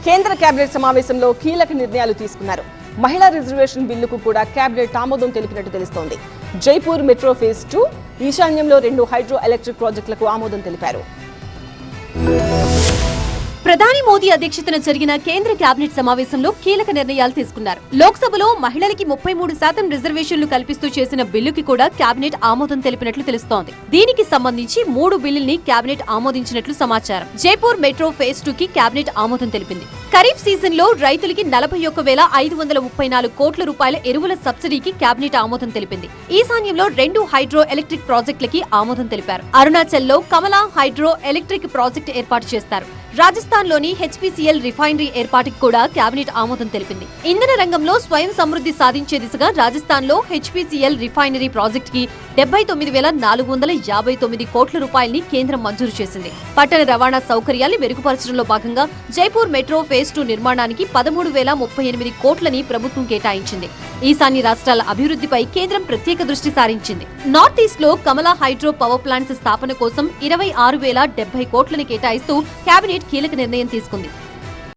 కేంద్ర కేబినెట్ సమావేశంలో కీలక నిర్ణయాలు తీసుకున్నారు. మహిళా రిజర్వేషన్ బిల్లుకు కూడా కేబినెట్ ఆమోదం తెలిపినట్టు తెలుస్తోంది. జైపూర్ మెట్రో ఫేజ్ 2, ఈశాన్యంలో 2 హైడ్రో ఎలక్ట్రిక్ ప్రాజెక్టులకు ఆమోదం తెలిపారు. ప్రధాని మోదీ అధ్యక్షతన జరిగిన కేంద్ర కేబినెట్ సమావేశంలో కీలక నిర్ణయాలు తీసుకున్నారు. లోక్సభలో మహిళలకి 33% రిజర్వేషన్లు కల్పిస్తూ చేసిన బిల్లుకి కూడా కేబినెట్ ఆమోదం తెలిపినట్లు తెలుస్తోంది. దీనికి సంబంధించి 3 బిల్లుల్ని కేబినెట్ ఆమోదించినట్లు సమాచారం. జైపూర్ మెట్రో ఫేజ్ 2 కి కేబినెట్ ఆమోదం తెలిపింది. ఖరీఫ్ సీజన్ లో రైతులకి 41,534 కోట్ల రూపాయల ఎరువుల సబ్సిడీకి కేబినెట్ ఆమోదం తెలిపింది. ఈశాన్యంలో 2 హైడ్రో ఎలక్ట్రిక్ ప్రాజెక్టులకి ఆమోదం తెలిపారు. అరుణాచల్ లో కమలా హైడ్రో ఎలక్ట్రిక్ ప్రాజెక్టు ఏర్పాటు చేస్తారు. రాజస్థాన్ లోని హెచ్పీసీఎల్ రిఫైనరీ ఏర్పాటుకు కూడా కేబినెట్ ఆమోదం తెలిపింది. ఇంధన రంగంలో స్వయం సమృద్ధి సాధించే దిశగా రాజస్థాన్ లో హెచ్పీసీఎల్ రిఫైనరీ ప్రాజెక్ట్ కి 79,459 కోట్ల రూపాయలని కేంద్రం మంజూరు చేసింది. పట్టణ రవాణా సౌకర్యాన్ని మెరుగుపరచడంలో భాగంగా జైపూర్ మెట్రో ఫేజ్ 2 నిర్మాణానికి 13,038 కోట్లని ప్రభుత్వం కేటాయించింది. ఈశాన్య రాష్ట్రాల అభివృద్ధిపై కేంద్రం ప్రత్యేక దృష్టి సారించింది. నార్త్ ఈస్ట్ లో కమలా హైడ్రో పవర్ ప్లాంట్స్ స్థాపన కోసం 26,070 కోట్లని కేటాయిస్తూ కేబినెట్ కీలక నిర్ణయం తీసుకుంది.